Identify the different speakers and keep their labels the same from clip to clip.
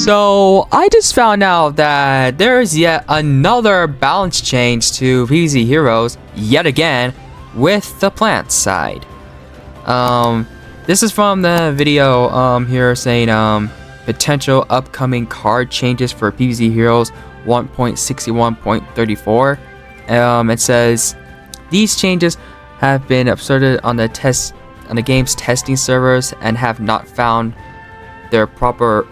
Speaker 1: So I just found out that there is yet another balance change to PvZ Heroes yet again with the plant side. This is from the video here saying potential upcoming card changes for PvZ Heroes 1.61.34. It says these changes have been observed on the game's testing servers and have not found their proper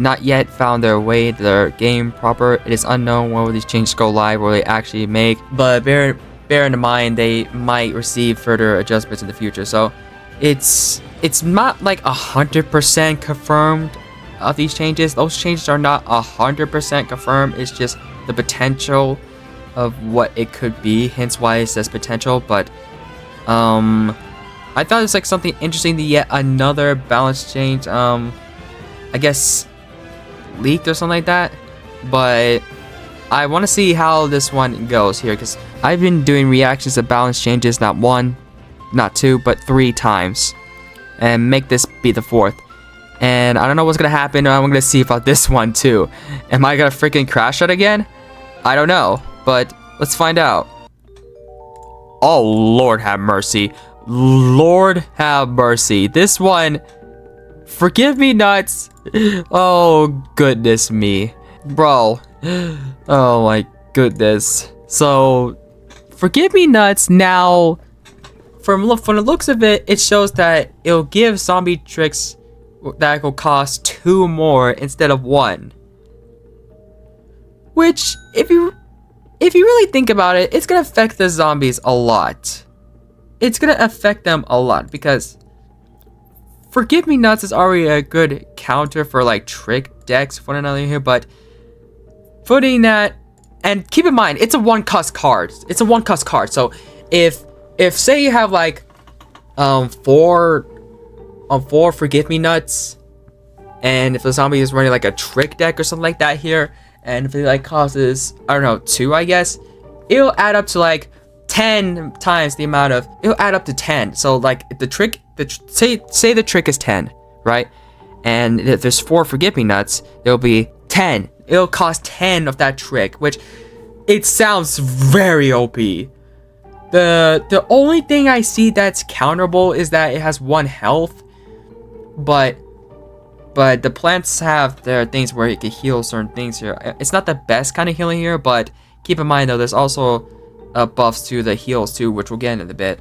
Speaker 1: not yet found their way to their game proper. It is unknown when will these changes go live or they actually make, but bear in mind they might receive further adjustments in the future. So it's not like 100% confirmed of these changes. Those changes are not 100% confirmed. It's just the potential of what it could be, hence why it says potential. But I thought it's like something interesting to yet another balance change I guess leaked or something like that, but I want to see how this one goes here, because I've been doing reactions to balance changes not one, not two, but 3 times, and make this be the 4th. And I don't know what's gonna happen. I'm gonna see about this one too. Am I gonna freaking crash it again? I don't know, but let's find out. Oh, Lord have mercy. Lord have mercy. This one, forgive me nuts. Oh, goodness me. Bro. Oh my goodness. So, forgive me nuts. Now, from the looks of it, it shows that it'll give zombie tricks that will cost 2 more instead of 1. Which, if you really think about it, it's gonna affect the zombies a lot. It's gonna affect them a lot, because Forgive Me Nuts is already a good counter for like trick decks for one another here, but putting that, and keep in mind, it's a 1-cost card. It's a 1-cost card. So if say you have like 4 Forgive Me Nuts, and if the zombie is running like a trick deck or something like that here, and if it like causes, I don't know, 2, I guess, it'll add up to like 10 times the amount of, it'll add up to 10. So like the trick, say the trick is 10, right? And if there's 4 Forgive Me Nuts, it'll be 10. It'll cost 10 of that trick, which it sounds very OP. The only thing I see that's counterable is that it has 1 health, but the plants have their things where it can heal certain things here. It's not the best kind of healing here, but keep in mind though, there's also buffs to the heals too, which we'll get in a bit.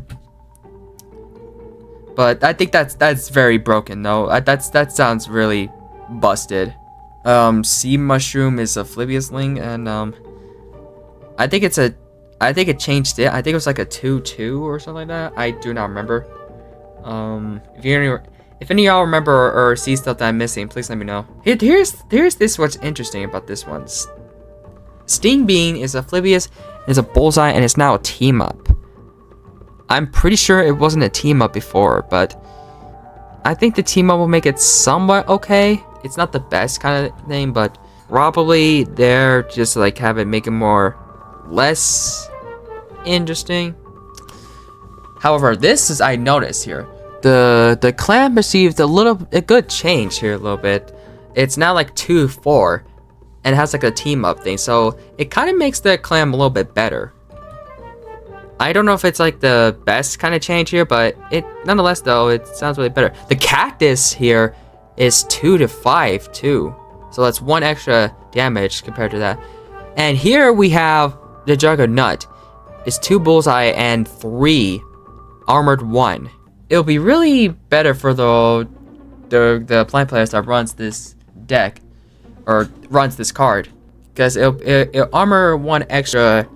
Speaker 1: But I think that's very broken though. That sounds really busted. Sea Mushroom is a Flibius Ling, and I think it changed it. I think it was like a 2/2 or something like that. I do not remember. If any of y'all remember or see stuff that I'm missing, please let me know. Here's this what's interesting about this one. Sting Bean is a Flibius, is a Bullseye, and it's now a team up. I'm pretty sure it wasn't a team up before, but I think the team up will make it somewhat okay. It's not the best kind of thing, but probably they're just like have it make it less interesting. However, this is, I noticed here, the clan received a good change here a little bit. It's now like 2/4, and it has like a team up thing, so it kind of makes the clan a little bit better. I don't know if it's like the best kind of change here, but it nonetheless though, it sounds really better. The cactus here is 2 to 5 too, so that's 1 extra damage compared to that. And here we have the Juggernaut. It's 2 Bullseye and 3 Armored 1. It'll be really better for the plant players that runs this deck or runs this card, because it'll armor 1 extra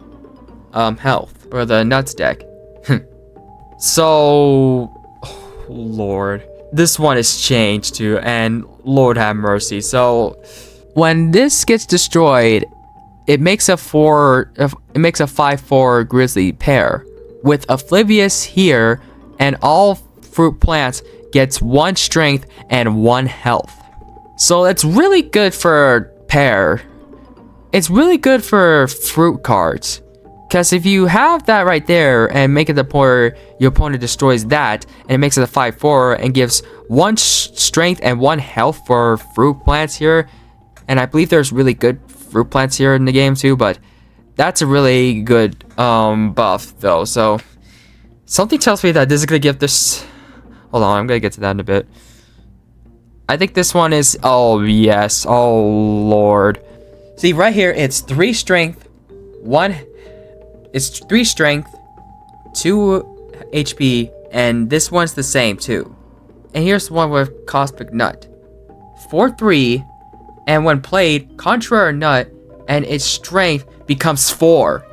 Speaker 1: health for the Nuts deck. So, oh, Lord, this one is changed too, and Lord have mercy. So when this gets destroyed, it makes a 5/4 Grizzly pair with a Flibius here, and all fruit plants gets 1 strength and 1 health. So it's really good for pair. It's really good for fruit cards, Because if you have that right there and make it the point where your opponent destroys that, and it makes it a 5-4 and gives 1 strength and 1 health for fruit plants here, and I believe there's really good fruit plants here in the game too, but that's a really good buff though. So something tells me that this is gonna give this. Hold on, I'm gonna get to that in a bit. I think this one is. Oh yes, oh lord. See right here, it's 3 strength, 1. It's 3 strength, 2 HP, and this one's the same too. And here's one with Cosmic Nut. 4-3, and when played, Contrary Nut, and its strength becomes 4.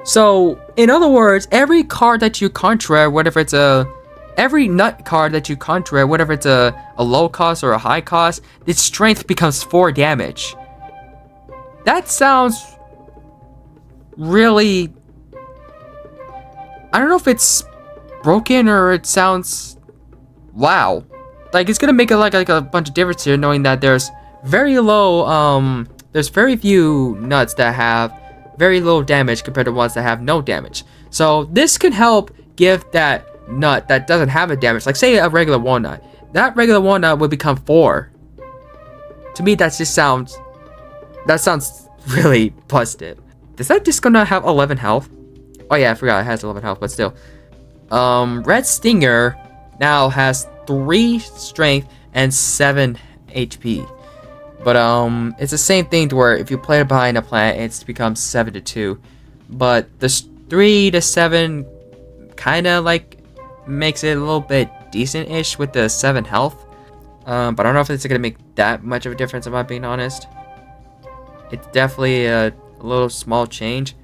Speaker 1: So, in other words, every card that you contrary, whatever it's every nut card that you contrary, whether it's a low cost or a high cost, its strength becomes 4 damage. That sounds really, I don't know if it's broken or it sounds wow. Like it's gonna make it like a bunch of difference here, knowing that there's very low there's very few nuts that have very low damage compared to ones that have no damage. So this could help give that nut that doesn't have a damage, like say a regular walnut, that regular walnut would become 4. To me that sounds really busted. Is that just gonna have 11 health? Oh yeah, I forgot it has 11 health, but still. Red Stinger now has 3 strength and 7 HP. But it's the same thing to where if you play it behind a plant, it becomes 7-2. But the 3 to 7 kind of like makes it a little bit decent-ish with the 7 health. But I don't know if it's gonna make that much of a difference, if I'm being honest. It's definitely a little small change.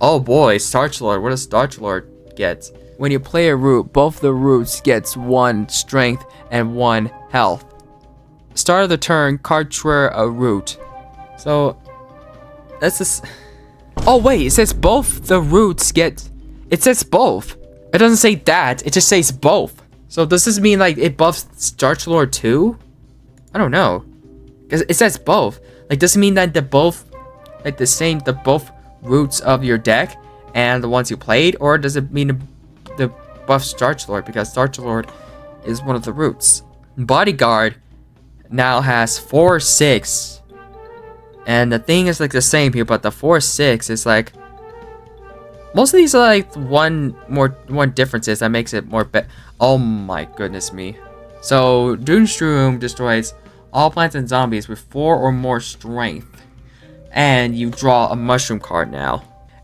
Speaker 1: Oh boy, Starch Lord. What does Starch Lord get? When you play a root, both the roots gets 1 strength and 1 health. Start of the turn, card trigger a root. So that's this. Oh wait, it says both the roots get. It says both. It doesn't say that. It just says both. So does this mean like it buffs Starch Lord too? I don't know. Cause it says both. Like does it mean that the both, like the both roots of your deck and the ones you played, or does it mean the buff Starch Lord because Starch Lord is one of the roots? Bodyguard now has 4-6, and the thing is like the same here, but the 4-6 is like most of these are like one differences that makes it more oh my goodness me. So Doomstream destroys all plants and zombies with 4 or more strength. And you draw a mushroom card now.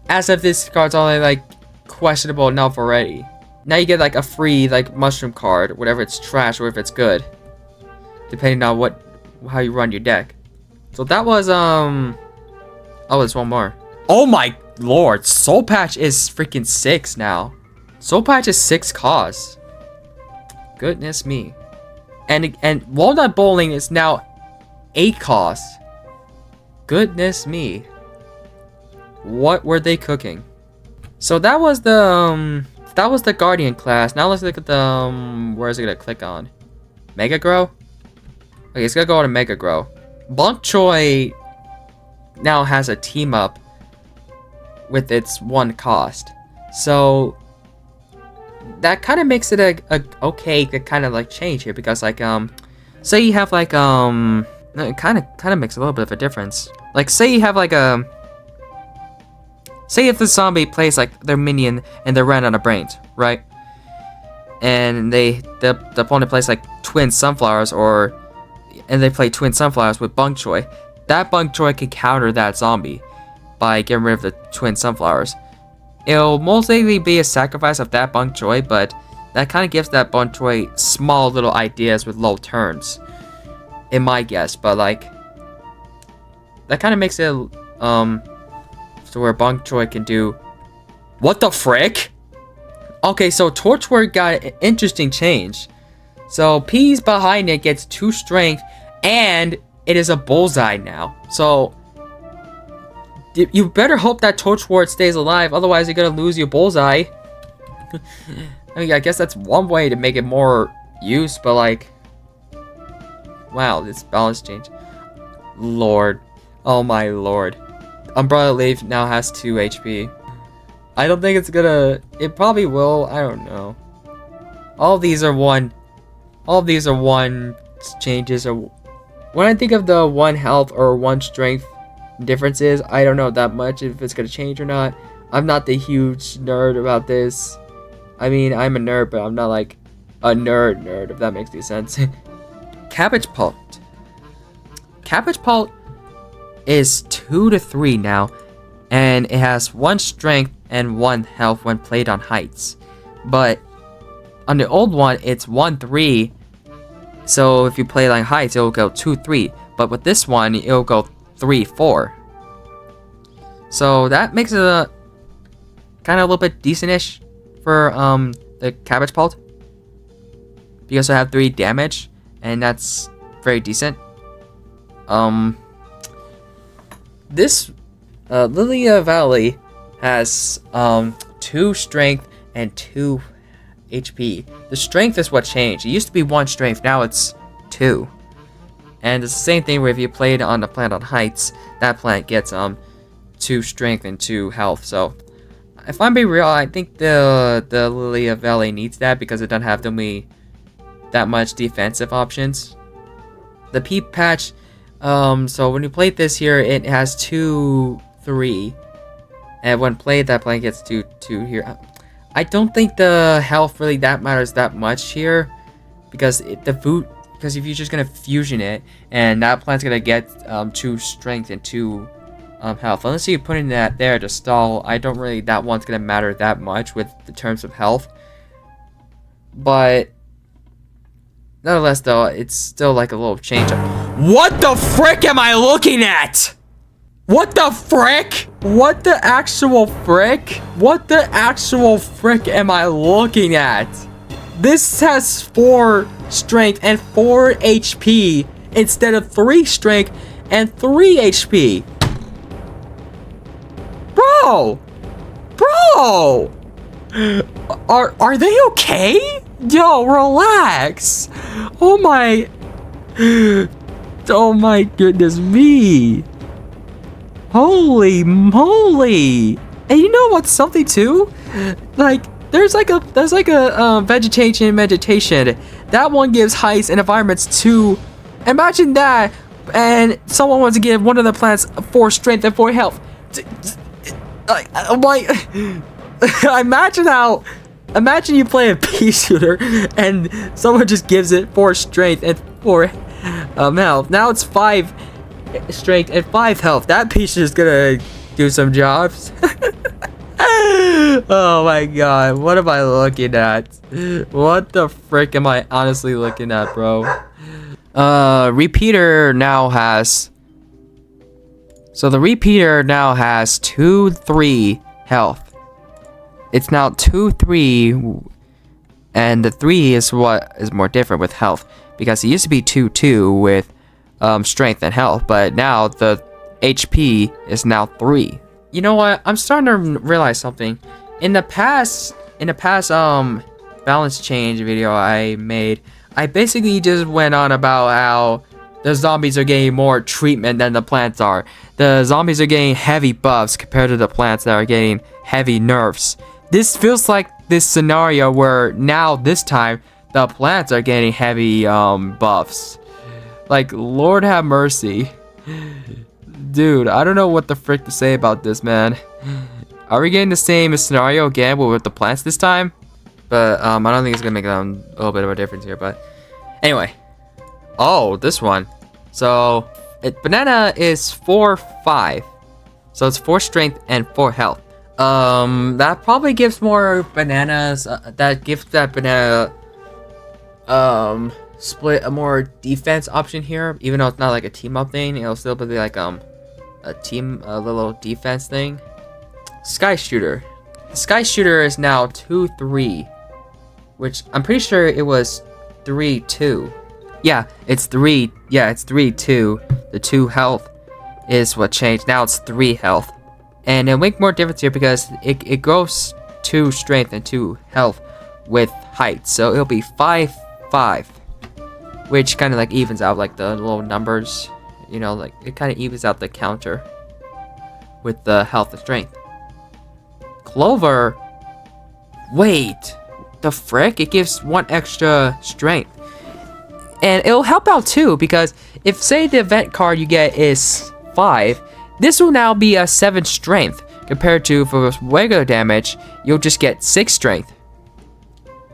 Speaker 1: As if this card's only like questionable enough already. Now you get like a free like mushroom card, whatever it's trash or if it's good. Depending on how you run your deck. So that was oh, there's one more. Oh my lord, Soul Patch is freaking 6 now. Soul Patch is 6 costs. Goodness me. And Walnut Bowling is now 8 costs. Goodness me. What were they cooking? So that was the Guardian class. Now let's look at the where is it gonna click on? Mega Grow? Okay, it's gonna go to Mega Grow. Bok Choy now has a team up with its 1 cost. So that kind of makes it a okay kind of like change here, because like say you have like it kind of makes a little bit of a difference. Like say you have like say if the zombie plays like their minion and they're ran out of brains, right? And the opponent plays like twin sunflowers, and they play twin sunflowers with Bok Choy. That Bok Choy can counter that zombie by getting rid of the twin sunflowers. It'll most likely be a sacrifice of that Bok Choy, but that kind of gives that Bok Choy small little ideas with low turns, in my guess. But like that kind of makes it so where Bok Choy can do what the frick? Okay, so Torchwork got an interesting change. So P's behind it gets 2 strength, and it is a bullseye now. So you better hope that Torchward stays alive, otherwise you're gonna lose your bullseye. I mean, I guess that's one way to make it more use, but like, wow, this balance change. Lord, oh my lord. Umbrella Leaf now has 2 HP. I don't think it's gonna... It probably will. I don't know. All of these are one changes. Or when I think of the 1 health or 1 strength differences, I don't know that much if it's gonna change or not. I'm not the huge nerd about this. I mean, I'm a nerd, but I'm not like a nerd, if that makes any sense. Cabbage Pult. Cabbage Pult is 2 to 3 now, and it has 1 strength and 1 health when played on heights. But on the old one, it's 1-3. So if you play like heights, it'll go 2-3. But with this one, it'll go 3-4. So that makes it a kind of a little bit decent-ish for the Cabbage Pult, because I have 3 damage, and that's very decent. This Lilia Valley has 2 strength and 2 HP. The strength is what changed. It used to be 1 strength, now it's 2. And it's the same thing where if you played on the plant on heights, that plant gets 2 strength and 2 health. So if I'm being real, I think the Lilia Valley needs that because it doesn't have that much defensive options. The Peep Patch, so when you play this here, it has 2-3, and when played, that plant gets 2 here. I don't think the health really matters that much here, because if you're just gonna fusion it, and that plant's gonna get 2 strength and 2 health. Unless you're putting that there to stall, I don't really, that one's gonna matter that much with the terms of health. But nonetheless, though, it's still like a little change. What the frick am I looking at? What the frick? What the actual frick? What the actual frick am I looking at? This has 4 strength and 4 HP instead of 3 strength and 3 HP. Bro! Are they okay? Yo, relax. Oh my goodness me. Holy moly. And you know what's something too? Like there's like a vegetation. That one gives heights and environments too. Imagine that, and someone wants to give one of the plants 4 strength and 4 health. Like, imagine you play a pea shooter and someone just gives it 4 strength and 4 health. Now it's 5 strength and 5 health. That pea shooter's gonna do some jobs. Oh my god, what am I looking at? What the frick am I honestly looking at, bro? Repeater now has... So the Repeater now has 2-3 health. It's now 2-3, and the 3 is what is more different with health, because it used to be 2-2 with strength and health, but now the HP is now 3. You know what? I'm starting to realize something. In the past balance change video I made, I basically just went on about how the zombies are getting more treatment than the plants are. The zombies are getting heavy buffs compared to the plants that are getting heavy nerfs. This feels like this scenario where now this time the plants are getting heavy buffs. Like, Lord have mercy. Dude, I don't know what the frick to say about this, man. Are we getting the same scenario again with the plants this time? But I don't think it's gonna make a little bit of a difference here, but anyway. Oh, this one. So banana is 4-5. So it's 4 strength and 4 health. That probably gives more bananas. That gives that banana split a more defense option here. Even though it's not like a team up thing, it'll still be like a little defense thing. Sky Shooter. The Sky Shooter is now 2-3, which I'm pretty sure it was 3-2. Yeah, it's 3. Yeah, it's 3-2. The 2 health is what changed. Now it's 3 health, and it'll make more difference here because it grows 2 strength and 2 health with height, so it'll be 5-5, which kind of like evens out like the little numbers. You know, like it kind of evens out the counter with the health and strength. Clover, wait, the frick? It gives 1 extra strength. And it'll help out too, because if say the event card you get is 5, this will now be a 7 strength, compared to for regular damage, you'll just get 6 strength.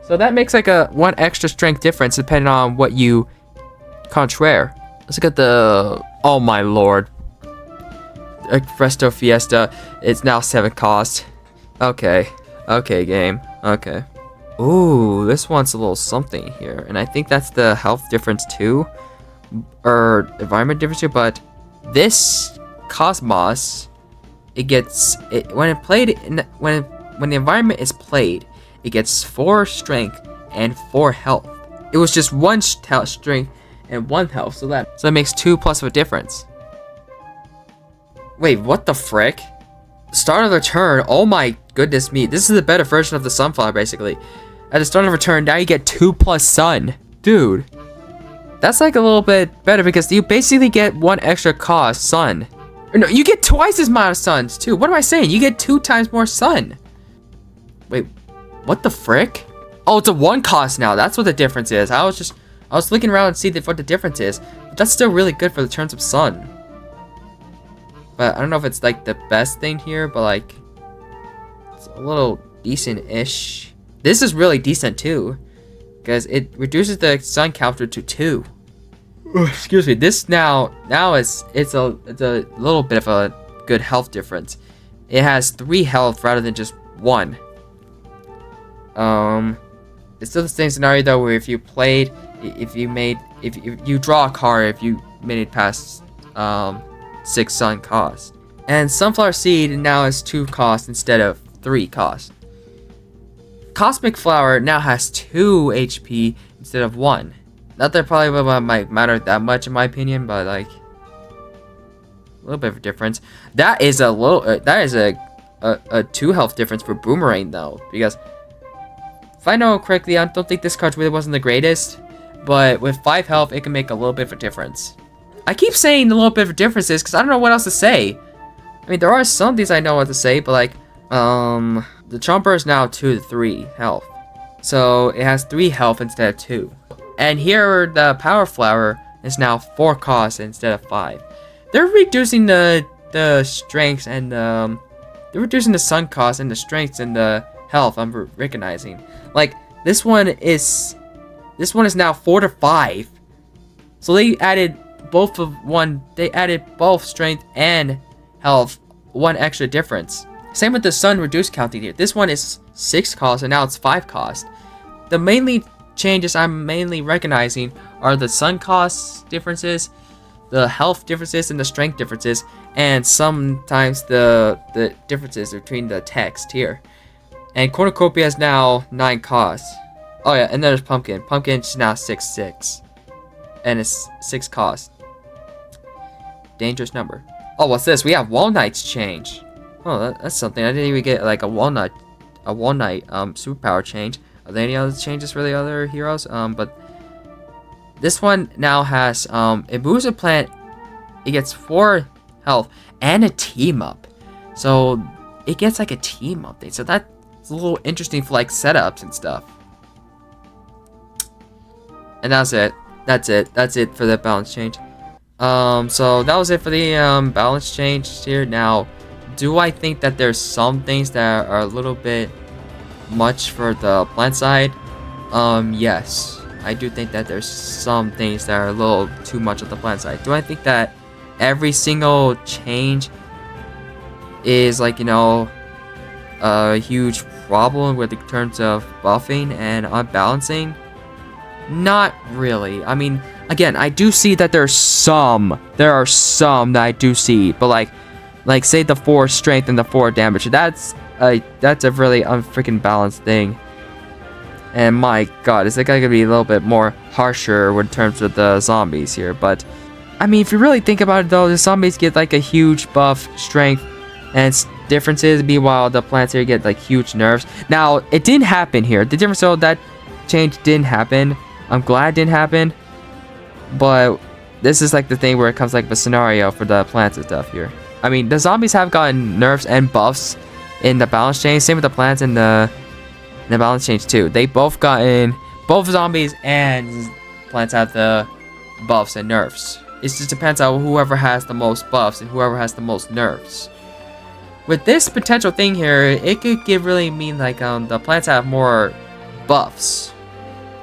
Speaker 1: So that makes like a 1 extra strength difference depending on what you contraire. Let's look at the, oh my lord. Presto Fiesta, it's now 7 cost. Okay, game, okay. Ooh, this one's a little something here, and I think that's the health difference too, or environment difference too. But this Cosmos, when the environment is played, it gets 4 strength and 4 health. It was just 1 strength and 1 health, so that makes 2 plus of a difference. Wait, what the frick? Start of the turn, oh my goodness me, this is the better version of the Sunflower basically. At the start of a turn, now you get 2 plus Sun. Dude, that's like a little bit better because you basically get 1 extra cost Sun. Or no, you get twice as much Suns too. What am I saying? You get 2 times more Sun. Wait, what the frick? Oh, it's a 1 cost now. That's what the difference is. I was looking around and see what the difference is. But that's still really good for the terms of Sun. But I don't know if it's like the best thing here, but like it's a little decent-ish. This is really decent too, because it reduces the Sun counter to 2. Excuse me. This now it's a little bit of a good health difference. It has 3 health rather than just 1. It's still the same scenario though, where if you draw a card if you made it past 6 Sun cost. And Sunflower Seed now has 2 cost instead of 3 cost. Cosmic Flower now has 2 HP instead of 1. Not that probably might matter that much in my opinion, but like a little bit of a difference. That is a 2 health difference for Boomerang though, because if I know correctly, I don't think this card really wasn't the greatest, but with 5 health, it can make a little bit of a difference. I keep saying a little bit of differences because I don't know what else to say. I mean, there are some things I know what to say, but like, the Chomper is now 2 to 3 health. So it has 3 health instead of 2. And here, the Power Flower is now 4 cost instead of 5. They're reducing the strengths and they're reducing the Sun cost and the strengths and the health. I'm recognizing. Like this one is now 4 to 5. So they added they added both strength and health, 1 extra difference. Same with the Sun reduced counting here. This one is 6 cost and now it's 5 cost. The mainly changes I'm mainly recognizing are the Sun cost differences, the health differences, and the strength differences, and sometimes the differences between the text here. And Cornucopia is now 9 cost. Oh yeah, and then there's Pumpkin. Pumpkin is now 6/6. And it's 6 cost. Dangerous number. Oh, what's this? We have Walnut's change. Oh, that's something. I didn't even get like a walnut superpower change. Are there any other changes for the other heroes? But this one now has it moves a plant. It gets 4 health and a team up. So it gets like a team update. So that's a little interesting for like setups and stuff. And that's it. That's it for the balance change. So that was it for the balance change here. Now, do I think that there's some things that are a little bit much for the plant side? Yes. I do think that there's some things that are a little too much on the plant side. Do I think that every single change is like, you know, a huge problem with the terms of buffing and unbalancing? Not really. I mean, again, I do see that there are some that I do see, but like say the 4 strength and the 4 damage, that's a really unfreaking balanced thing. And my god, is it gonna be a little bit more harsher in terms of the zombies here? But I mean, if you really think about it though, the zombies get like a huge buff strength and differences, meanwhile the plants here get like huge nerfs. Now it didn't happen here. The difference though, that change didn't happen. I'm glad it didn't happen, but this is like the thing where it comes like a scenario for the plants and stuff here. I mean, the zombies have gotten nerfs and buffs in the balance change. Same with the plants in the balance change too. They both gotten, both zombies and plants have the buffs and nerfs. It just depends on whoever has the most buffs and whoever has the most nerfs. With this potential thing here, it could really mean like the plants have more buffs.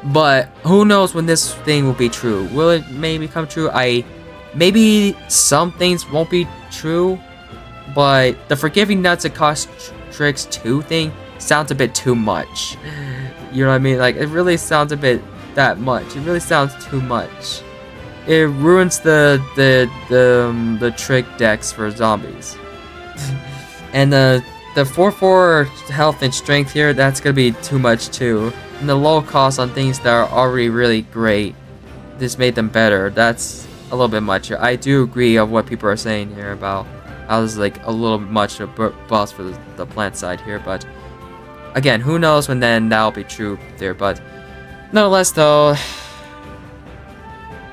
Speaker 1: But who knows when this thing will be true? Will it maybe come true? Maybe some things won't be true, but the forgiving nuts and cost tricks 2 thing sounds a bit too much. You know what I mean? Like, it really sounds a bit that much. It really sounds too much. It ruins the trick decks for zombies. And the 4/4 health and strength here, that's gonna be too much too. And the low cost on things that are already really great, this made them better. That's a little bit much here. I do agree of what people are saying here about how this is like a little much of buffs for the plant side here, but again, who knows when then that'll be true there. But nonetheless though,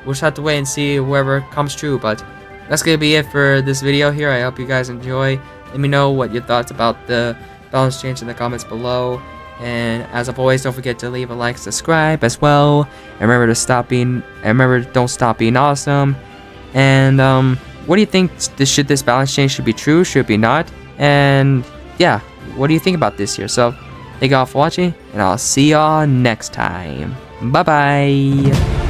Speaker 1: we'll just have to wait and see whoever comes true. But that's gonna be it for this video here. I hope you guys enjoy. Let me know what your thoughts about the balance change in the comments below. And as always, don't forget to leave a like, subscribe as well. And remember don't stop being awesome. And what do you think? Should this balance change should be true? Should it be not? And yeah, what do you think about this here? So thank you all for watching, and I'll see y'all next time. Bye bye.